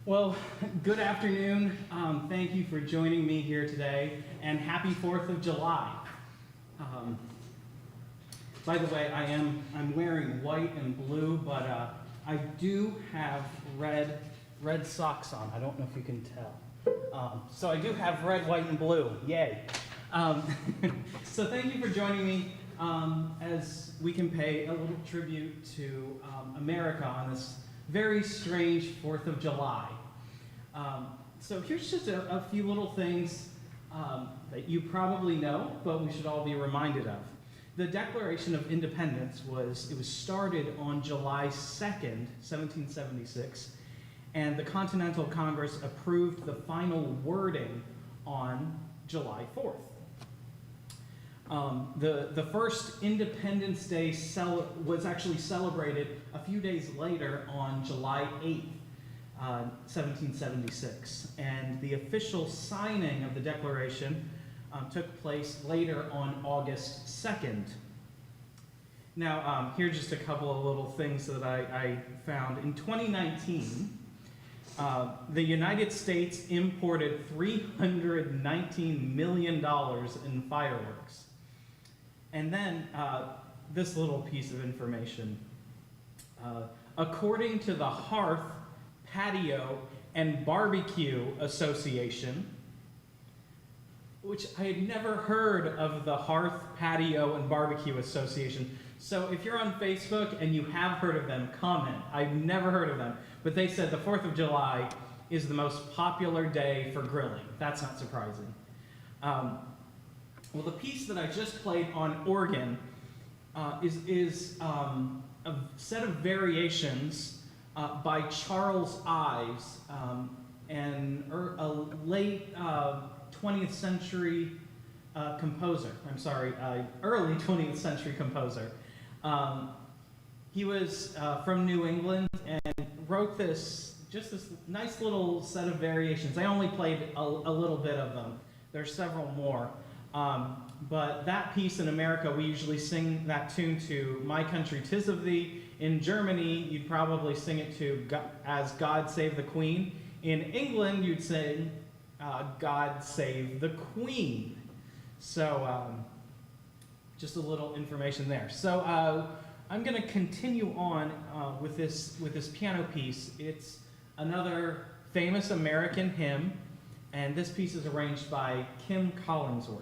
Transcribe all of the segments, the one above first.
Well, good afternoon. Thank you for joining me here today, and happy 4th of July. By the way, I'm wearing white and blue, but I do have red socks on. I don't know if you can tell. So I do have red, white, and blue. Yay. So thank you for joining me as we can pay a little tribute to America on this very strange 4th of July. So here's just a few little things that you probably know, but we should all be reminded of. The Declaration of Independence was started on July 2nd, 1776, and the Continental Congress approved the final wording on July 4th. The first Independence Day was actually celebrated a few days later on July 8th, 1776, and the official signing of the Declaration took place later on August 2nd. Now, here's just a couple of little things that I found. In 2019, the United States imported $319 million in fireworks. And then this little piece of information. According to the Hearth, Patio, and Barbecue Association, which I had never heard of the Hearth, Patio, and Barbecue Association. So if you're on Facebook and you have heard of them, comment. I've never heard of them. But they said the 4th of July is the most popular day for grilling. That's not surprising. Well, the piece that I just played on organ is a set of variations by Charles Ives, and a late 20th century composer. Early 20th century composer. He was from New England and wrote this nice little set of variations. I only played a little bit of them. There's several more. But that piece in America, we usually sing that tune to My Country 'Tis of Thee. In Germany, you'd probably sing it to As God Save the Queen. In England, you'd sing God Save the Queen. So just a little information there. So I'm going to continue on with this piano piece. It's another famous American hymn, and this piece is arranged by Kim Collinsworth.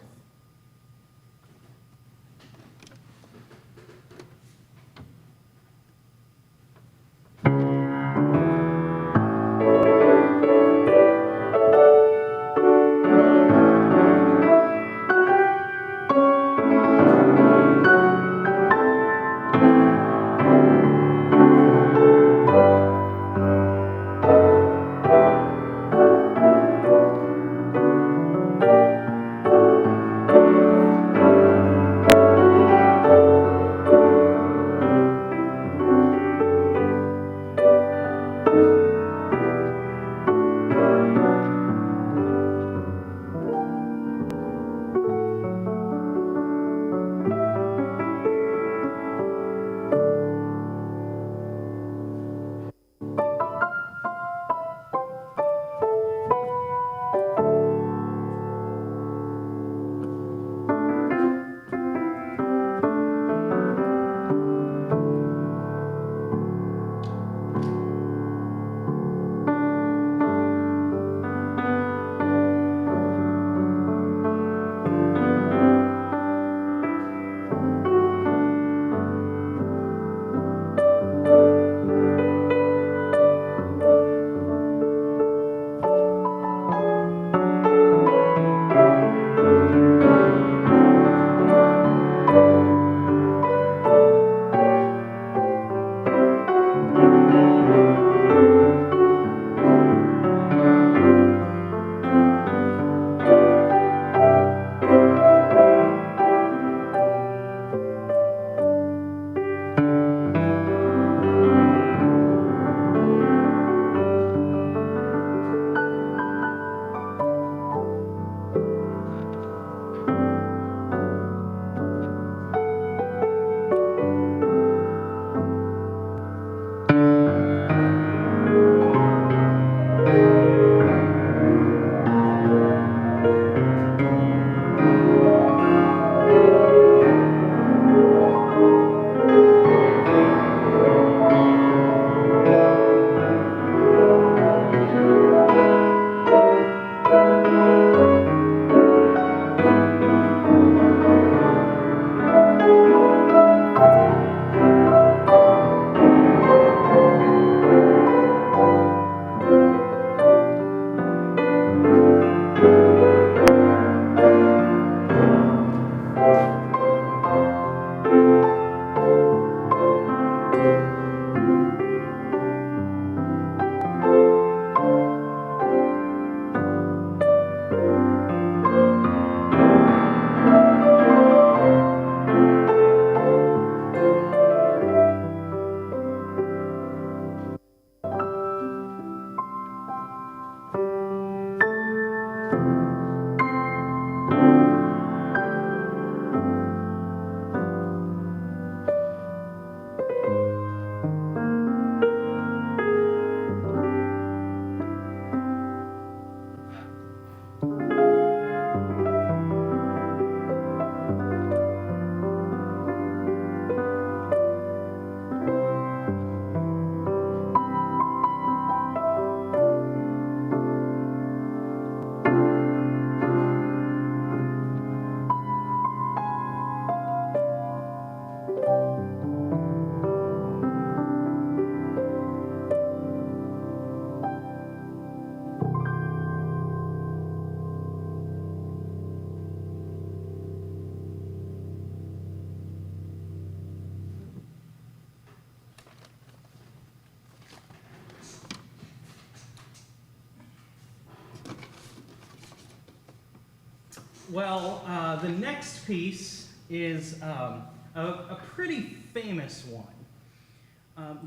The next piece is a pretty famous one.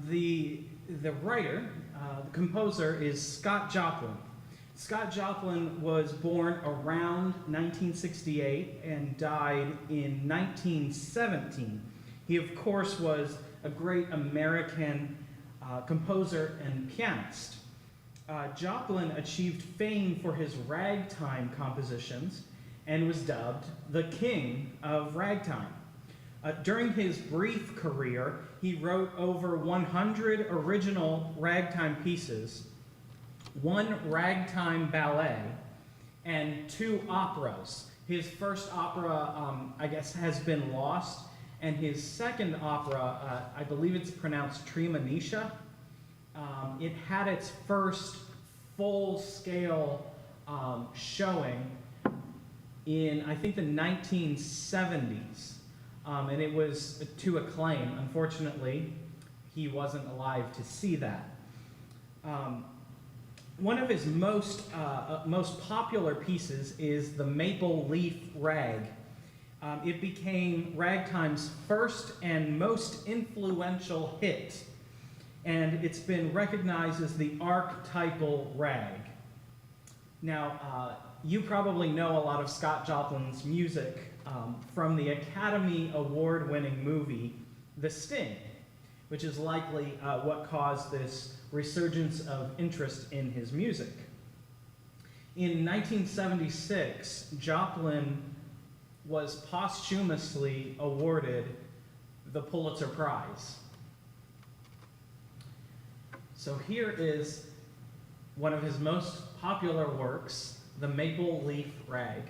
The writer, the composer, is Scott Joplin. Scott Joplin was born around 1968 and died in 1917. He, of course, was a great American composer and pianist. Joplin achieved fame for his ragtime compositions and was dubbed the King of Ragtime. During his brief career, he wrote over 100 original ragtime pieces, 1 ragtime ballet, and 2 operas. His first opera, I guess, has been lost, and his second opera, I believe it's pronounced Treemonisha. It had its first full-scale showing in, I think, the 1970s, and it was to acclaim. Unfortunately, he wasn't alive to see that. One of his most popular pieces is the Maple Leaf Rag. It became ragtime's first and most influential hit, and it's been recognized as the archetypal rag. Now, you probably know a lot of Scott Joplin's music from the Academy Award-winning movie The Sting, which is likely what caused this resurgence of interest in his music. In 1976, Joplin was posthumously awarded the Pulitzer Prize. So here is one of his most popular works, the Maple Leaf Rag.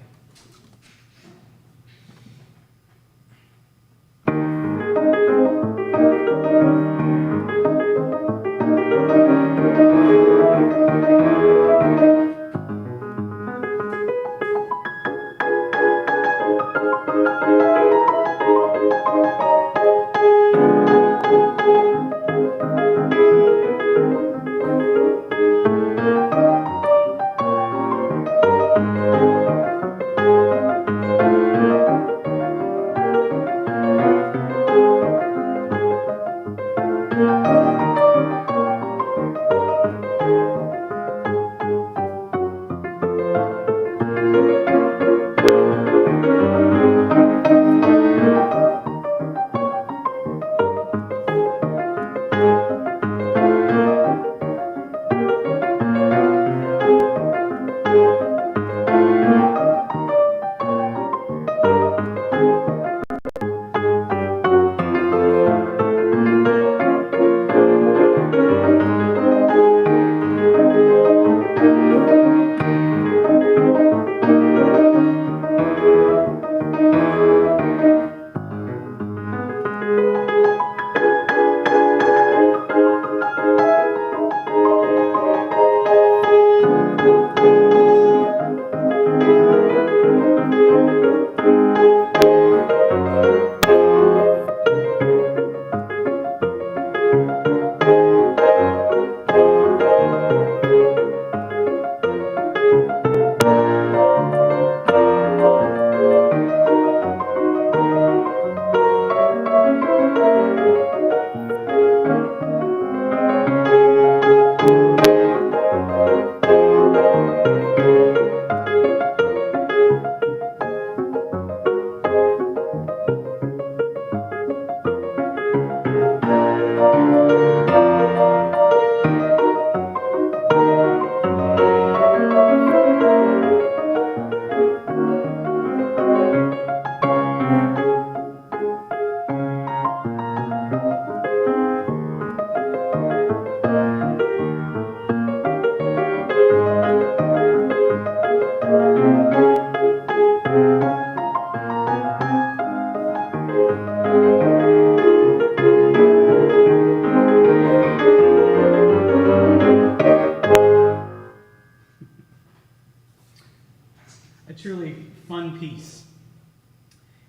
Fun piece.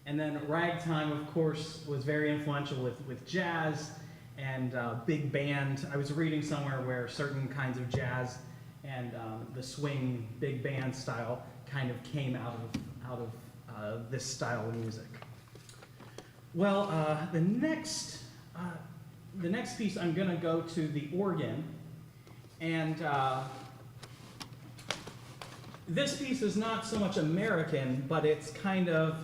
And then ragtime, of course, was very influential with jazz and big band. I was reading somewhere where certain kinds of jazz and the swing big band style kind of came out out of this style of music. Well, the next piece, I'm going to go to the organ, and this piece is not so much American, but it's kind of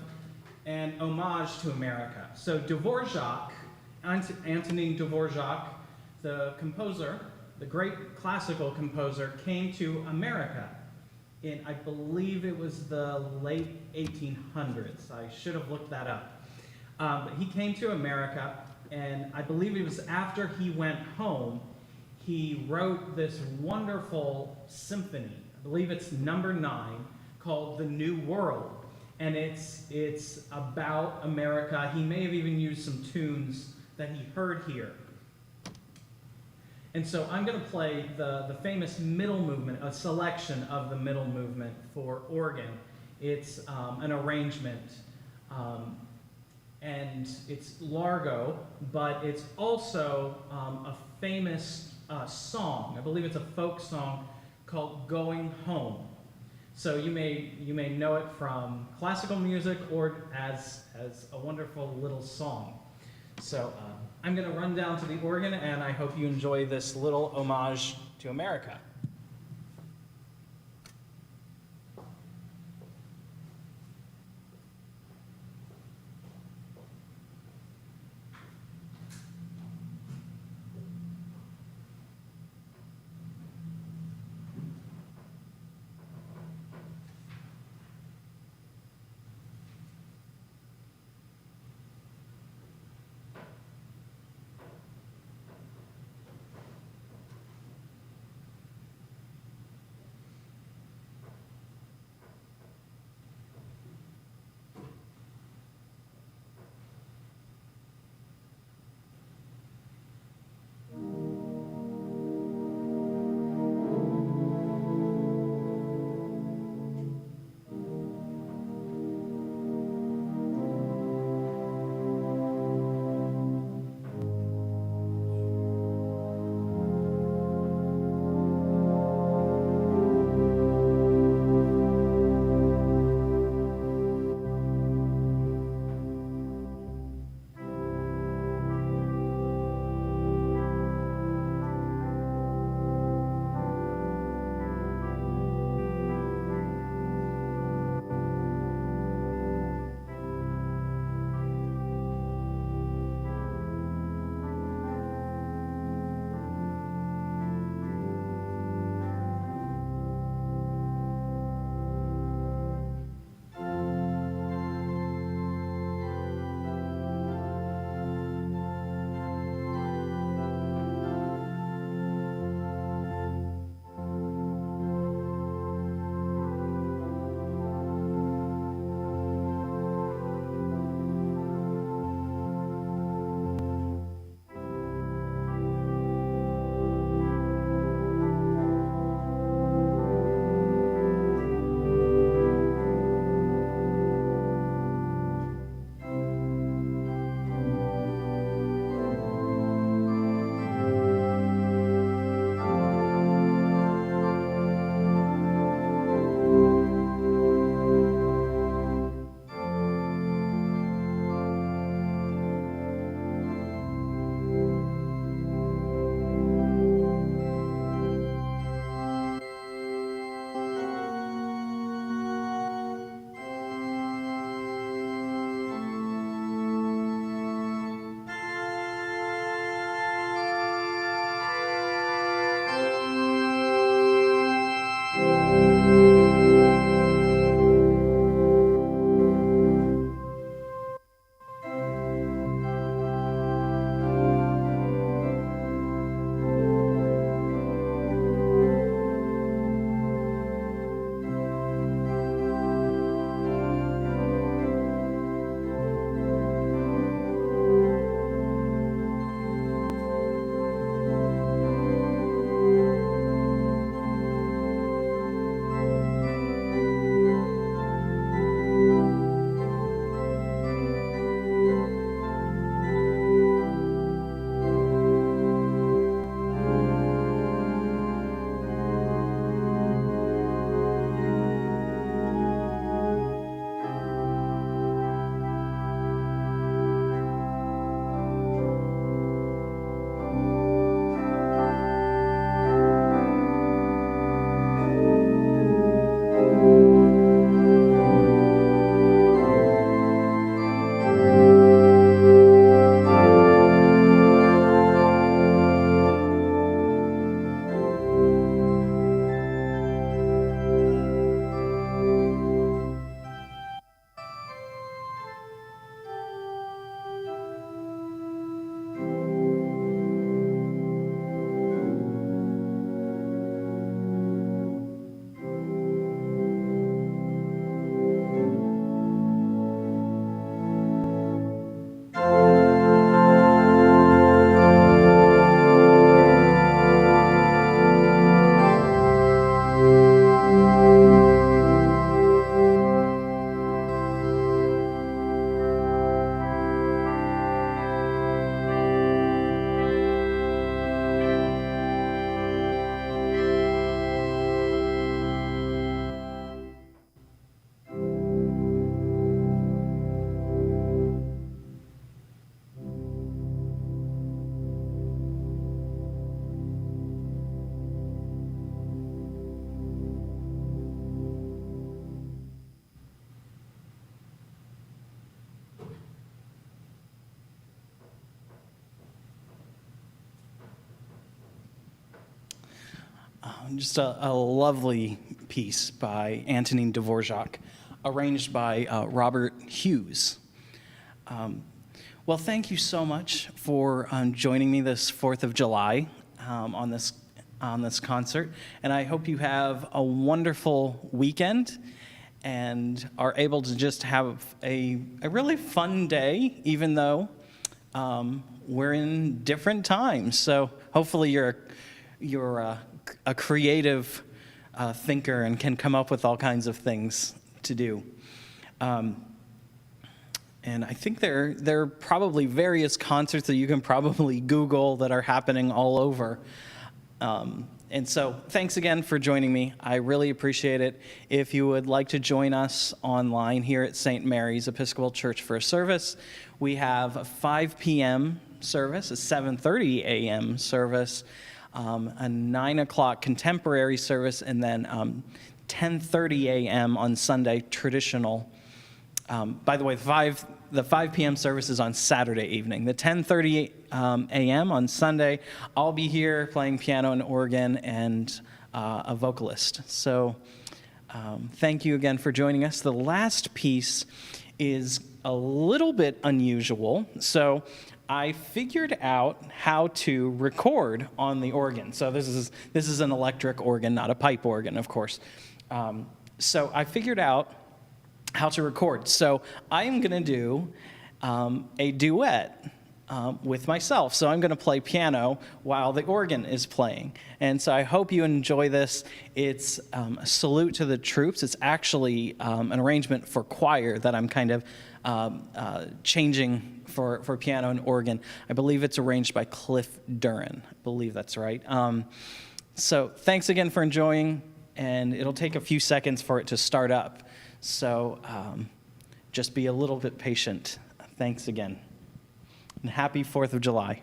an homage to America. So Dvorak, Antonin Dvorak, the composer, the great classical composer, came to America in, I believe it was the late 1800s. I should have looked that up. But he came to America, and I believe it was after he went home, he wrote this wonderful symphony. I believe it's number 9, called The New World. And it's about America. He may have even used some tunes that he heard here. And so I'm going to play the famous middle movement, a selection of the middle movement for organ. It's an arrangement, and it's Largo, but it's also a famous song. I believe it's a folk song called Going Home. So you may know it from classical music or as a wonderful little song. So I'm going to run down to the organ, and I hope you enjoy this little homage to America. just a lovely piece by Antonin Dvorak, arranged by Robert Hughes. Well, thank you so much for joining me this 4th of July on this concert, and I hope you have a wonderful weekend and are able to just have a really fun day, even though we're in different times. So hopefully you're a creative thinker and can come up with all kinds of things to do. And I think there are probably various concerts that you can probably Google that are happening all over. And so thanks again for joining me. I really appreciate it. If you would like to join us online here at St. Mary's Episcopal Church for a service, we have a 5 p.m. service, a 7:30 a.m. service, a 9 o'clock contemporary service, and then 10:30 a.m. on Sunday, traditional. By the way, the 5 p.m. service is on Saturday evening. The 10:30 a.m. on Sunday, I'll be here playing piano and organ and a vocalist. So thank you again for joining us. The last piece is a little bit unusual. So I figured out how to record on the organ. So this is an electric organ, not a pipe organ, of course. So I figured out how to record. So I am going to do a duet with myself. So I'm going to play piano while the organ is playing. And so I hope you enjoy this. It's a salute to the troops. It's actually an arrangement for choir that I'm kind of changing for piano and organ. I believe it's arranged by Cliff Duran. I believe that's right. So thanks again for enjoying, and it'll take a few seconds for it to start up. So just be a little bit patient. Thanks again. And happy 4th of July.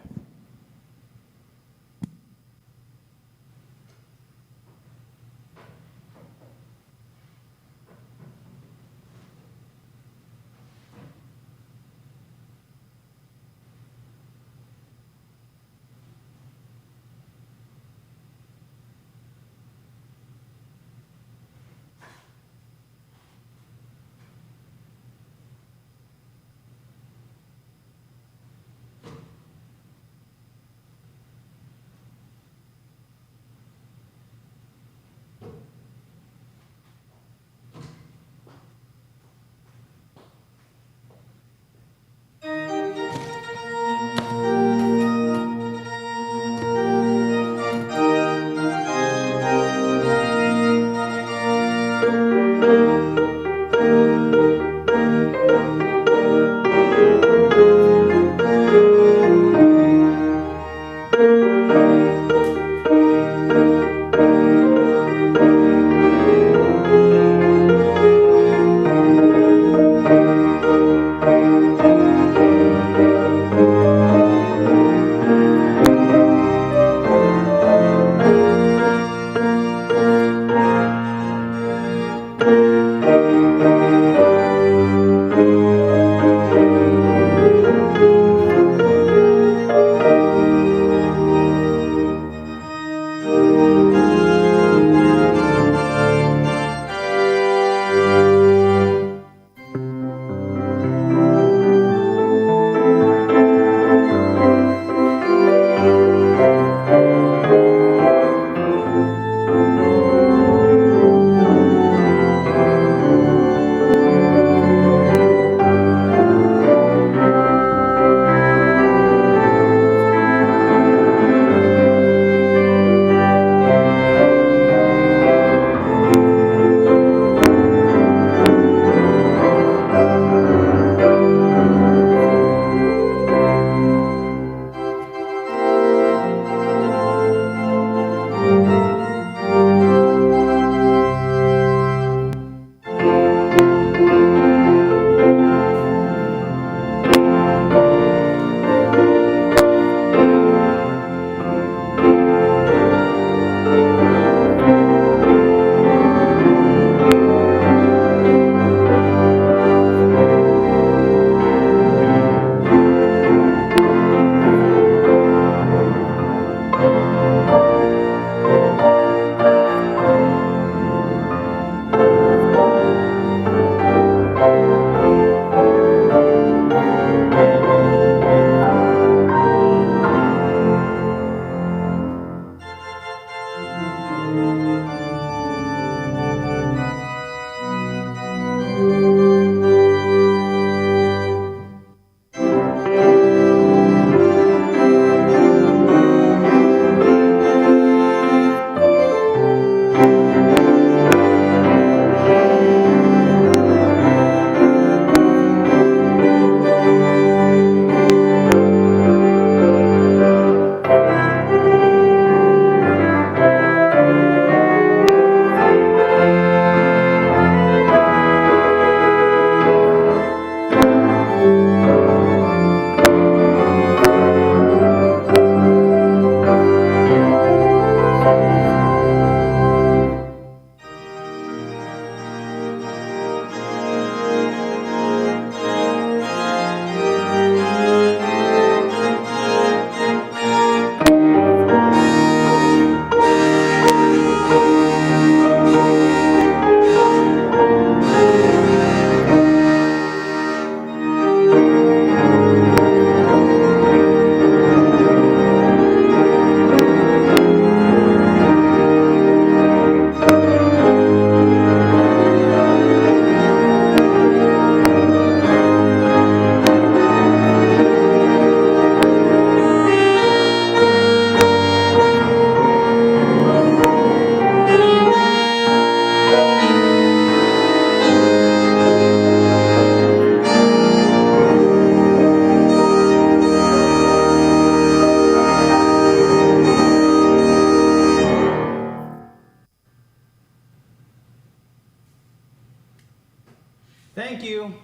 Thank you.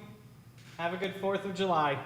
Have a good 4th of July.